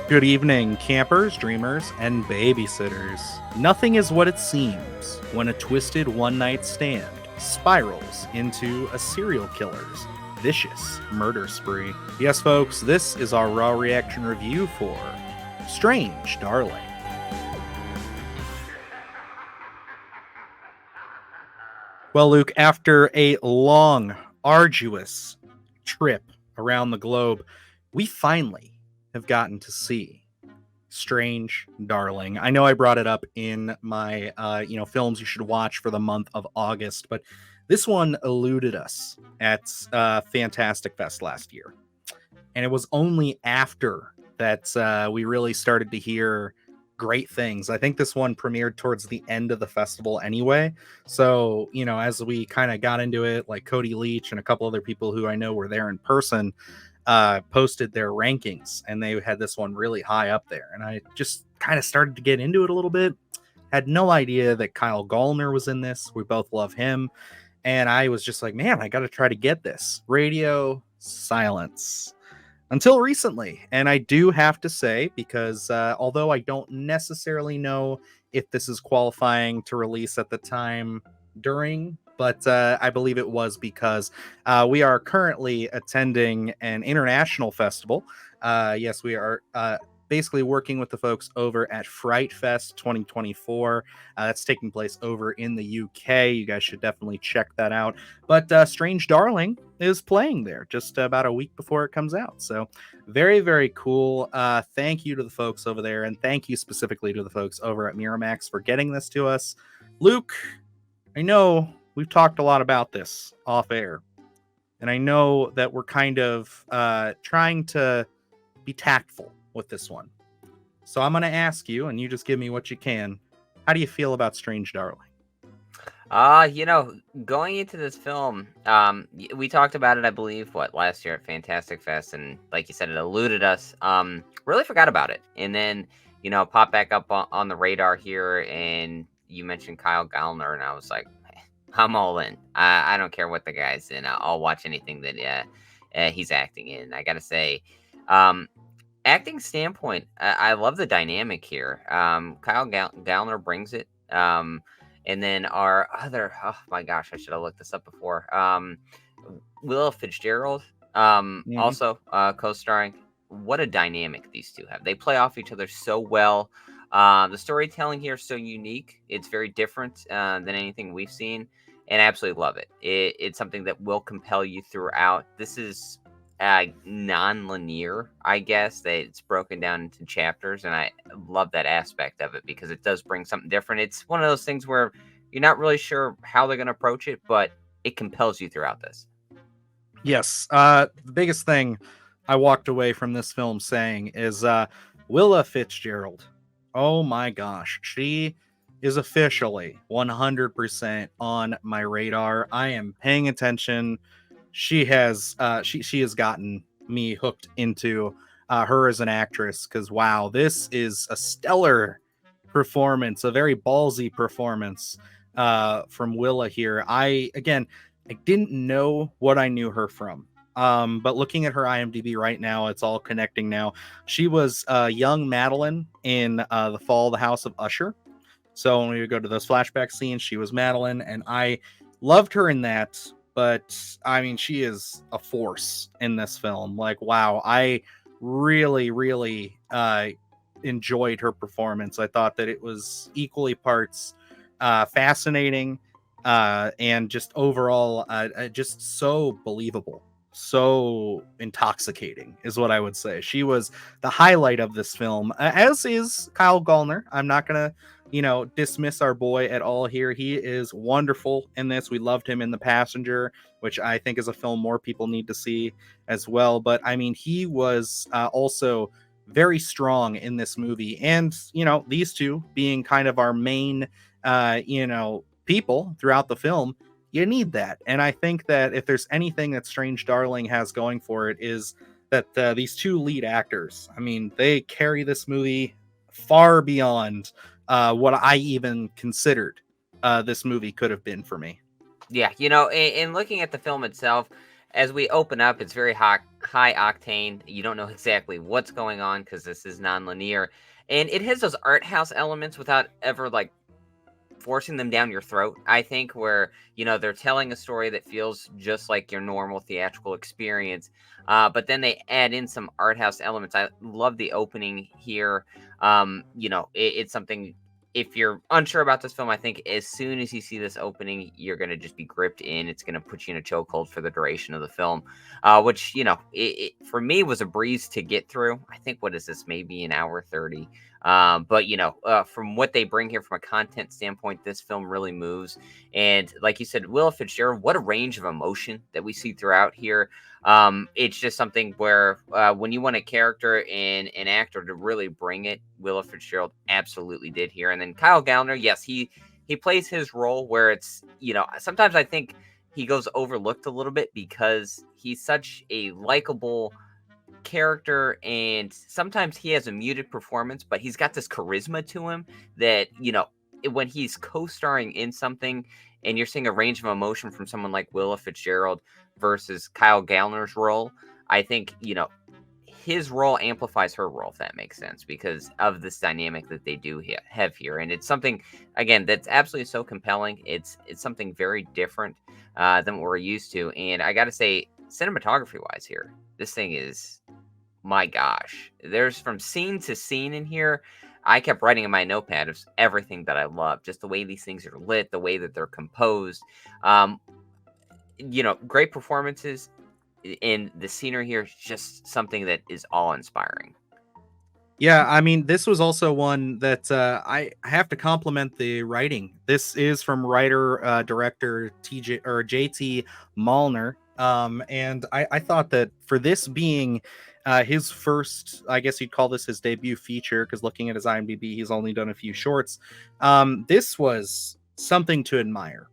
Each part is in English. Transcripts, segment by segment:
Good evening, campers, dreamers, and babysitters. Nothing is what it seems when a twisted one-night stand spirals into a serial killer's vicious murder spree. Yes, folks, this is our raw reaction review for Strange Darling. Well, Luke, after a long, arduous trip around the globe, we finally have gotten to see Strange Darling. I know I brought it up in my films you should watch for the month of August, but this one eluded us at Fantastic Fest last year. And it was only after that we really started to hear great things. I think this one premiered towards the end of the festival anyway. So, as we kind of got into it, like Cody Leach and a couple other people who I know were there in person, posted their rankings, and they had this one really high up there. And I just kind of started to get into it a little bit. Had no idea that Kyle Gallner was in this. We both love him. And I was just like, man, I got to try to get this. Radio silence. Until recently. And I do have to say, because although I don't necessarily know if this is qualifying to release at the time during, but I believe it was because we are currently attending an international festival. Yes, we are basically working with the folks over at Fright Fest 2024. That's taking place over in the UK. You guys should definitely check that out. But Strange Darling is playing there just about a week before it comes out. So very, very cool. Thank you to the folks over there. And thank you specifically to the folks over at Miramax for getting this to us. Luke, I know we've talked a lot about this off air. And I know that we're kind of trying to be tactful with this one. So I'm going to ask you, and you just give me what you can. How do you feel about Strange Darling? Going into this film, we talked about it, I believe, last year at Fantastic Fest, and like you said, it eluded us. Really forgot about it. And then, popped back up on the radar here, and you mentioned Kyle Gallner, and I was like, I'm all in. I don't care what the guy's in. I'll watch anything that he's acting in. I got to say, acting standpoint, I love the dynamic here. Kyle Gallner brings it. And then our other, oh my gosh, I should have looked this up before. Willa Fitzgerald, also co-starring. What a dynamic these two have. They play off each other so well. The storytelling here is so unique. It's very different than anything we've seen, and I absolutely love it. It's something that will compel you throughout. This is non-linear, I guess. It's broken down into chapters, and I love that aspect of it because it does bring something different. It's one of those things where you're not really sure how they're going to approach it, but it compels you throughout this. Yes. The biggest thing I walked away from this film saying is Willa Fitzgerald. Oh my gosh. She is officially 100% on my radar. I am paying attention. She has gotten me hooked into her as an actress, because wow, this is a stellar performance, a very ballsy performance from Willa here. I didn't know what I knew her from, but looking at her IMDb right now, it's all connecting now. She was young Madeline in The Fall of the House of Usher. So when we would go to those flashback scenes, she was Madeline, and I loved her in that. But I mean, she is a force in this film. Like, wow, I really, really enjoyed her performance. I thought that it was equally parts fascinating and just overall just so believable, so intoxicating is what I would say. She was the highlight of this film, as is Kyle Gallner. I'm not gonna dismiss our boy at all here. He is wonderful in this. We loved him in The Passenger, which I think is a film more people need to see as well. But I mean, he was also very strong in this movie. And, these two being kind of our main, people throughout the film, you need that. And I think that if there's anything that Strange Darling has going for it, is that these two lead actors, I mean, they carry this movie far beyond what I even considered this movie could have been for me. Yeah, in looking at the film itself, as we open up, it's very high octane. You don't know exactly what's going on because this is nonlinear, and it has those art house elements without ever like forcing them down your throat. I think where they're telling a story that feels just like your normal theatrical experience, but then they add in some art house elements. I love the opening here. It's something. If you're unsure about this film, I think as soon as you see this opening, you're going to just be gripped in. It's going to put you in a chokehold for the duration of the film, which, for me was a breeze to get through. I think, what is this, maybe an hour 30? But from what they bring here from a content standpoint, this film really moves. And like you said, Willa Fitzgerald, what a range of emotion that we see throughout here. It's just something where when you want a character and an actor to really bring it, Willa Fitzgerald absolutely did here. And then Kyle Gallner, yes, he plays his role where it's, sometimes I think he goes overlooked a little bit because he's such a likable character, and sometimes he has a muted performance, but he's got this charisma to him that when he's co-starring in something and you're seeing a range of emotion from someone like Willa Fitzgerald versus Kyle Gallner's role, I think his role amplifies her role, if that makes sense, because of this dynamic that they do have here. And it's something, again, that's absolutely so compelling. It's something very different than what we're used to. And I gotta say, cinematography wise here, this thing is, my gosh, there's from scene to scene in here. I kept writing in my notepad of everything that I love, just the way these things are lit, the way that they're composed. Um, Great performances, and the scenery here is just something that is awe-inspiring. Yeah, I mean, this was also one that I have to compliment the writing. This is from writer director TJ or JT Malner, and I thought that for this being his first, I guess you'd call this his debut feature, because looking at his IMDb, he's only done a few shorts. This was something to admire.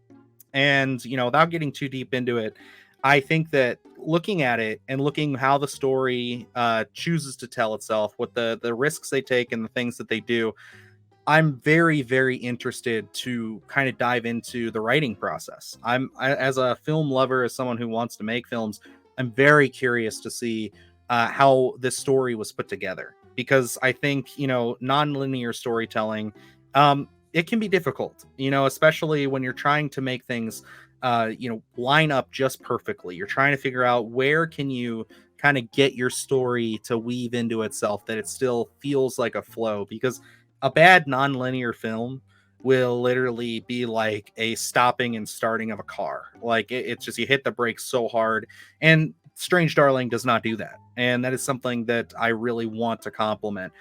And, without getting too deep into it, I think that looking at it and looking how the story chooses to tell itself, what the risks they take and the things that they do, I'm very, very interested to kind of dive into the writing process. As a film lover, as someone who wants to make films, I'm very curious to see how this story was put together, because I think, nonlinear storytelling, it can be difficult, especially when you're trying to make things, line up just perfectly. You're trying to figure out where can you kind of get your story to weave into itself that it still feels like a flow, because a bad nonlinear film will literally be like a stopping and starting of a car. Like it's just, you hit the brakes so hard, and Strange Darling does not do that. And that is something that I really want to compliment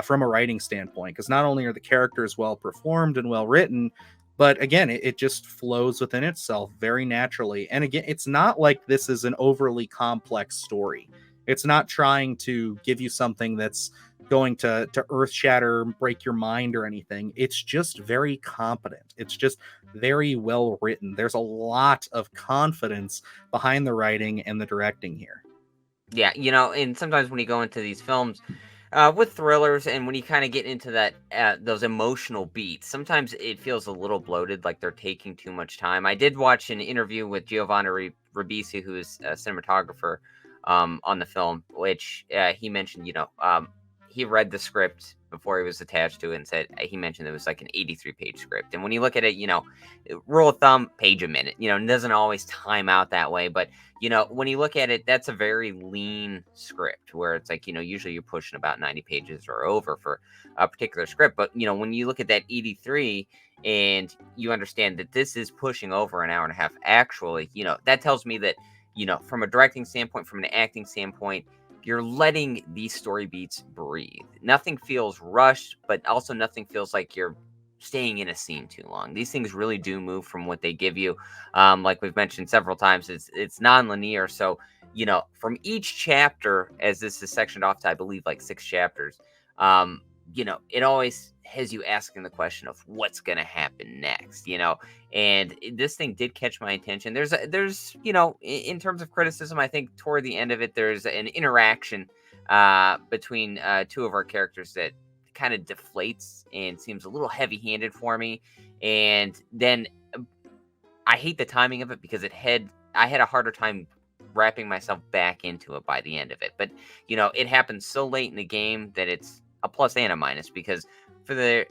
from a writing standpoint, because not only are the characters well performed and well written, but again, it just flows within itself very naturally. And again, it's not like this is an overly complex story. It's not trying to give you something that's going to earth shatter, break your mind or anything. It's just very competent. It's just very well written. There's a lot of confidence behind the writing and the directing here. Yeah, and sometimes when you go into these films with thrillers, and when you kind of get into that those emotional beats, sometimes it feels a little bloated, like they're taking too much time. I did watch an interview with Giovanni Ribisi, who is a cinematographer on the film, which he mentioned, he read the script before he was attached to it, and said he mentioned it was like an 83-page script. And when you look at it, rule of thumb, page a minute. It doesn't always time out that way, but when you look at it, that's a very lean script where it's like, usually you're pushing about 90 pages or over for a particular script. But, when you look at that 83 and you understand that this is pushing over an hour and a half, actually, that tells me that, from a directing standpoint, from an acting standpoint, you're letting these story beats breathe. Nothing feels rushed, but also nothing feels like you're staying in a scene too long. These things really do move from what they give you. Like we've mentioned several times, it's non-linear. So, from each chapter, as this is sectioned off to, I believe, like 6 chapters, it always has you asking the question of what's going to happen next, and this thing did catch my attention. There's, in terms of criticism, I think toward the end of it, there's an interaction between two of our characters that kind of deflates and seems a little heavy-handed for me. And then I hate the timing of it, because I had a harder time wrapping myself back into it by the end of it. But it happens so late in the game that it's a plus and a minus, because for the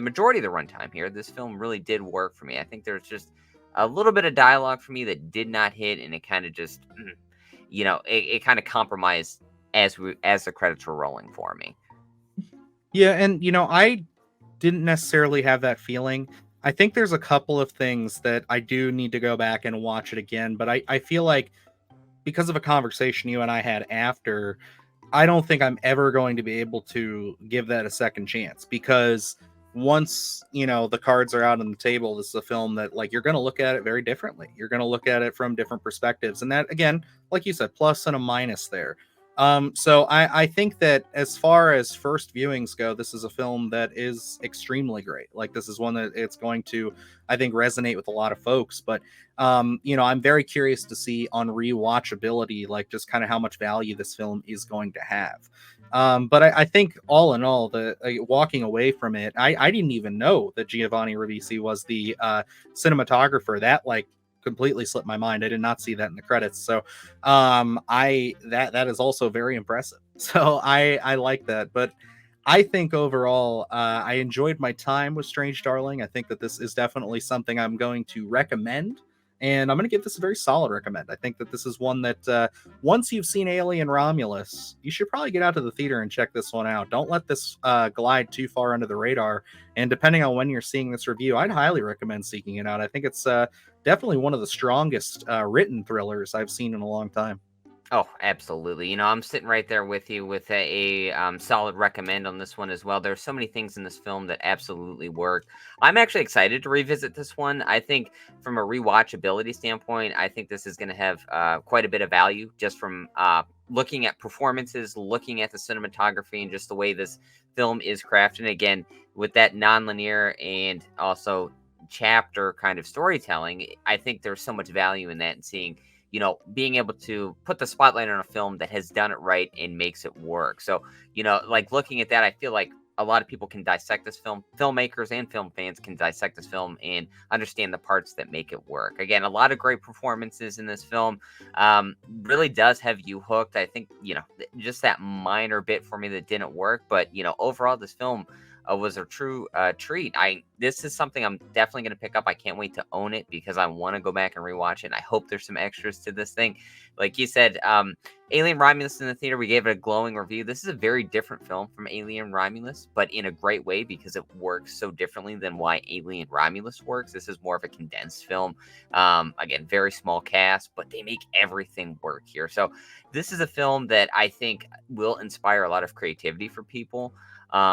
majority of the runtime here, this film really did work for me. I think there's just a little bit of dialogue for me that did not hit, and it kind of just, it kind of compromised as the credits were rolling for me. Yeah, and I didn't necessarily have that feeling. I think there's a couple of things that I do need to go back and watch it again, but I feel like because of a conversation you and I had after, I don't think I'm ever going to be able to give that a second chance, because once, the cards are out on the table, this is a film that, like, you're going to look at it very differently. You're going to look at it from different perspectives. And that, again, like you said, plus and a minus there. So I think that as far as first viewings go, this is a film that is extremely great. Like, this is one that it's going to, I think, resonate with a lot of folks. But I'm very curious to see on rewatchability, like, just kind of how much value this film is going to have. But I think all in all, walking away from it, I didn't even know that Giovanni Ribisi was the cinematographer. That, like, completely slipped my mind. I did not see that in the credits. So that is also very impressive. So I like that. But I think overall, I enjoyed my time with Strange Darling. I think that this is definitely something I'm going to recommend. And I'm going to give this a very solid recommend. I think that this is one that once you've seen Alien Romulus, you should probably get out to the theater and check this one out. Don't let this glide too far under the radar. And depending on when you're seeing this review, I'd highly recommend seeking it out. I think it's definitely one of the strongest written thrillers I've seen in a long time. Oh, absolutely. I'm sitting right there with you with a solid recommend on this one as well. There's so many things in this film that absolutely work. I'm actually excited to revisit this one. I think from a rewatchability standpoint, I think this is going to have quite a bit of value just from looking at performances, looking at the cinematography, and just the way this film is crafted. And again, with that nonlinear and also chapter kind of storytelling, I think there's so much value in that, and seeing being able to put the spotlight on a film that has done it right and makes it work. So, like, looking at that, I feel like a lot of people can dissect this film. Filmmakers and film fans can dissect this film and understand the parts that make it work. Again, a lot of great performances in this film. Really does have you hooked. I think, just that minor bit for me that didn't work. But, overall, this film was a true treat. This is something I'm definitely going to pick up. I can't wait to own it because I want to go back and rewatch it. And I hope there's some extras to this thing. Like you said, Alien Romulus in the theater, we gave it a glowing review. This is a very different film from Alien Romulus, but in a great way because it works so differently than why Alien Romulus works. This is more of a condensed film. Again, very small cast, but they make everything work here. So this is a film that I think will inspire a lot of creativity for people.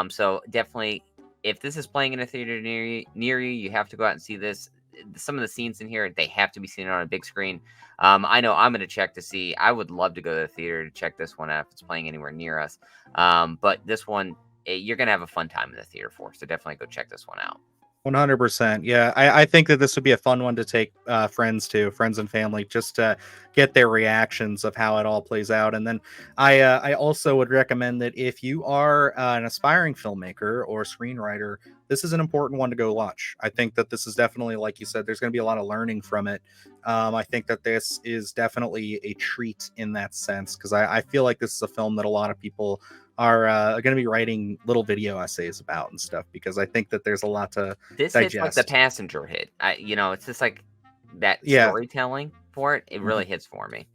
So definitely, if this is playing in a theater near you, you have to go out and see this. Some of the scenes in here, they have to be seen on a big screen. I know I'm going to check to see. I would love to go to the theater to check this one out if it's playing anywhere near us. But this one, you're going to have a fun time in the theater for. So definitely go check this one out. 100%. Yeah, I think that this would be a fun one to take friends and family, just to get their reactions of how it all plays out. And then I also would recommend that if you are an aspiring filmmaker or screenwriter, this is an important one to go watch. I think that this is definitely, like you said, there's going to be a lot of learning from it. I think that this is definitely a treat in that sense, because I feel like this is a film that a lot of people are going to be writing little video essays about and stuff, because I think that there's a lot to This digest. hits like the passenger hit. It's just like that storytelling for it. It really hits for me.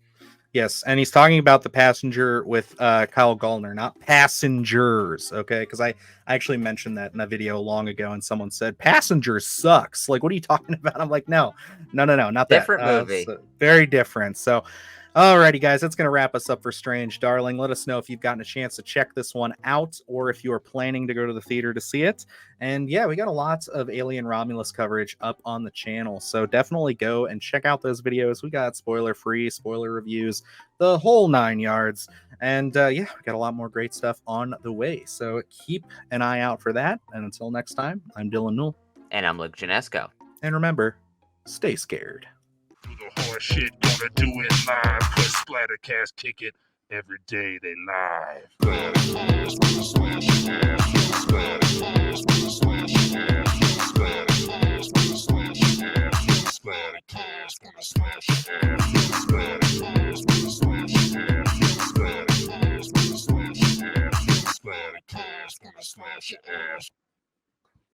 Yes, and he's talking about The Passenger with Kyle Gallner, not Passengers, okay? Because I actually mentioned that in a video long ago, and someone said, Passengers sucks. Like, what are you talking about? I'm like, no, not that. Different movie. Very different. So, alrighty, guys, that's going to wrap us up for Strange Darling. Let us know if you've gotten a chance to check this one out, or if you are planning to go to the theater to see it. And yeah, we got a lot of Alien Romulus coverage up on the channel, so definitely go and check out those videos. We got spoiler-free, spoiler reviews, the whole 9 yards. And yeah, we got a lot more great stuff on the way, so keep an eye out for that. And until next time, I'm Dylan Newell. And I'm Luke Janesco. And remember, stay scared. Do the hard shit, gonna do it live. Cause Splattercast kick it every day they live. Splattercast, gonna smash your ass. Splattercast, gonna smash your ass. Splattercast, gonna smash your ass. Splattercast, gonna smash your ass. ass, gonna slash your ass.